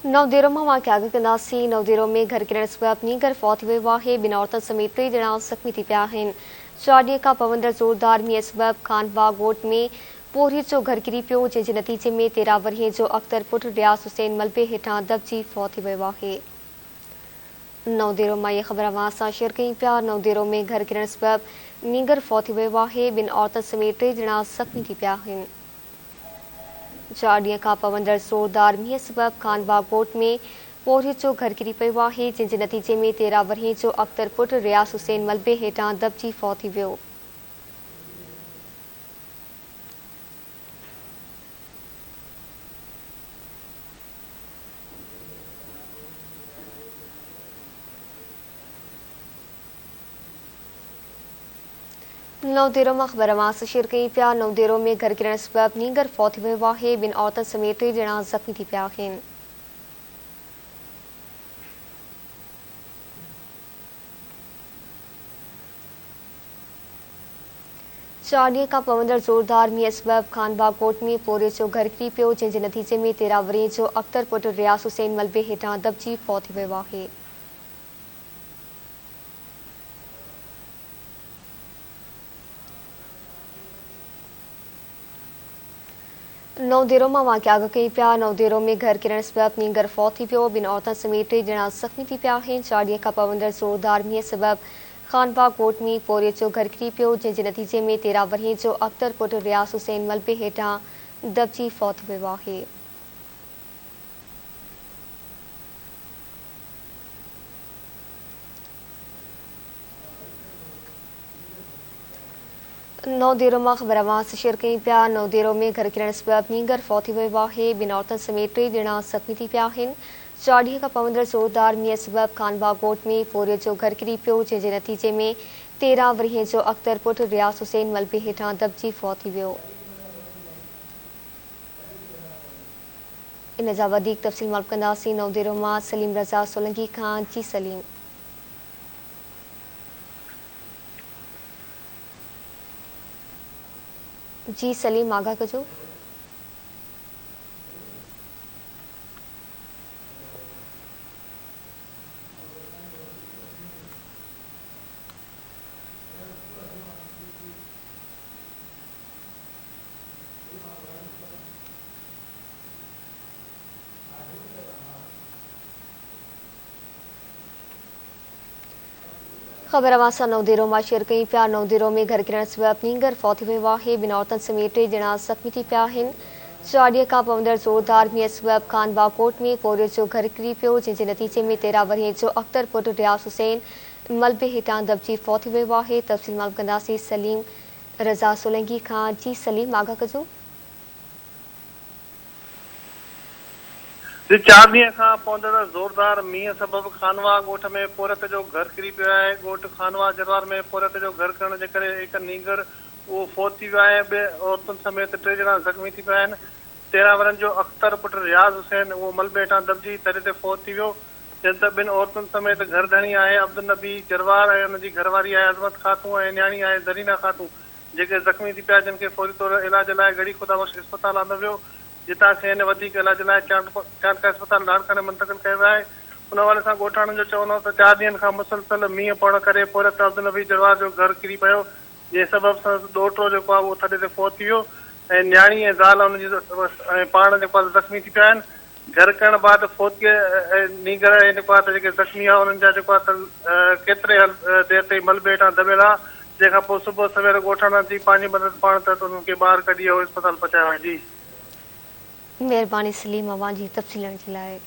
नवदेरो में वाक़िया कंदासीं। नवदेरो में घर किरण सबब नीगर फौत वियो आहे। ॿिनि औरतुनि समेत 3 ॼणा ज़ख़्मी थी पिया आहिनि। 4 ॾींहं खां पवंदड़ ज़ोरदार मींहं सबब खानबाग ॻोठ में पोरियत जो घर किरी पियो, जंहिंजे नतीजे में 13 वरिये जो अख्तर पुट रियाज़ हुसैन मलबे हेठां दॿिजी फौत थी वियो आहे। नवदेरो मां इहे ख़बर अवां सां शेयर कयूं पिया। नवदेरो में घर किरण सबब नीगर फौत थी वियो आहे। 2 औरतुनि समेत 3 ॼणा ज़ख़्मी थी पिया आहिनि। 4 ॾींहं खां पवंदड़ ज़ोरदार मींहं सबब खानबाग ॻोठ में पोरियत जो घर किरी पियो आहे, जंहिंजे नतीजे में 13 वरिये जो अख्तर पुट रियाज़ हुसैन मलबे हेठां दॿिजी फौत थी वियो। नवदेरो में ख़बर अवां सां शेयर कयूं पिया। नवदेरो में घर किरण सबब नीगर फौत थी वियो आहे। 2 औरतुनि समेत 3 ॼणा ज़ख़्मी थी पिया आहिनि। चार ॾींहं खां पवंदड़ ज़ोरदार मींहं सबब खानबाग ॻोठ में पोरियत जो घर किरी पियो, जंहिंजे नतीजे में 13 वरिये जो अख्तर पुट रियाज़ हुसैन मलबे हेठां दॿिजी फौत थी वियो आहे। नवदेरो में वाक़िया कयूं पिया। नवदेरो में घर किरण सबब नीगर फौत थी पियो। 2 औरतुनि समेत 3 ॼणा ज़ख़्मी थी पिया आहिनि। 4 ॾींहं खां पवंदड़ ज़ोरदार मींहं सबब खानबाग ॻोठ में पोरियत जो घर किरी पियो, जंहिंजे नतीजे में 13 वरिये जो अख्तर पुट रियाज़ हुसैन मलबे हेठां दॿिजी फौत थी वियो आहे। नवदेरो में ख़बर अवां सां शेयर कयूं पिया। नवदेरो में घर किरण सबब नीगर फौत थी वियो आहे। 2 औरतुनि समेत 3 ॼणा ज़ख़्मी थी पिया आहिनि। 4 ॾींहं खां पवंदड़ ज़ोरदार मींहं सबब खानबाग ॻोठ में पोरियत जो घर किरी पियो, जंहिंजे नतीजे में 13 वरिये जो अख्तर पुट रियाज़ हुसैन मलबे हेठां दॿिजी फौत थी वियो। इन जा वधीक तफ़सील मालूम कंदासीं। नवदेरो मां सलीम रज़ा सोलंकी खां। जी सलीम। जी सलीम, आगाह कजो। ख़बर अवां सां नवदेरो मां शेयर कयूं पिया। नवदेरो में घर किरण सबब नीगर फौत थी वियो आहे। 2 औरतुनि समेत 3 ॼणा ज़ख़्मी थी पिया आहिनि। 4 ॾींहं खां पवंदड़ ज़ोरदार मींहं सबब खानबाग ॻोठ में पोरियत जो घर किरी पियो, जंहिंजे नतीजे में 13 वरिये जो अख्तर पुट रियाज़ हुसैन मलबे हेठां दॿिजी फौत थी वियो आहे। तफ़सील मालूम कंदासीं सलीम रज़ा सोलंकी खां। जी सलीम, आगाह कजो। 4 ॾींहं खां पवंदड़ ज़ोरदार मींहं सबब खानवाग ॻोठ में पोरियत जो घर किरी पियो आहे। ॻोठ खानवा जरवार में पोरियत जो घर किरण जे करे हिकु नीगर उहो फौत थी वियो आहे। 2 औरतुनि समेत 3 ॼणा ज़ख़्मी थी पिया आहिनि। 13 वरनि जो अख्तर पुट रियाज़ हुसैन उहो मलबे हेठां दॿिजी तरे ते फौत थी वियो, जंहिं त 2 औरतुनि समेत घर धणी आहे अब्दुल नबी जरवार ऐं हुनजी घरवारी आहे अज़मत ख़ातून ऐं न्याणी आहे ज़रीना ख़ातून, जेके ज़ख़्मी थी पिया, जिन खे फौरी तौर इलाज लाइ गढ़ी खुदाबख़्श अस्पताल आंदो वियो, जितां खेनि वधीक इलाज लाइ चांडका अस्पताल लाड़काने मुंतक़िल कयो वियो आहे। उन हवाले सां ॻोठाणनि जो चवणो आहे त 4 ॾींहंनि खां मुसलसल मींहं पवण करे पोरियत अब्दुल नबी जरवार जो घर किरी पियो, जंहिं सबब सां ॾोहिटो जेको आहे उहो थॾे ते फौत थी वियो ऐं न्याणी ऐं ज़ाल हुनजी ऐं पाण जेको आहे ज़ख़्मी थी पिया आहिनि। घर करण बाद फौतगीअ नीगर ऐं जेको आहे त जेके ज़ख़्मी आहे उन्हनि जा जेको आहे त केतिरे देरि ताईं मलबे हेठां दॿियल आहे, जंहिंखां पोइ सुबुह सवेर ॻोठाणनि जी पंहिंजी मदद पाण त उन्हनि खे ॿाहिरि कढी अस्पताल पहुचायो आहे। जी मेहरबानी सलीम, अवां जी तफ़सीलनि जे लाइ।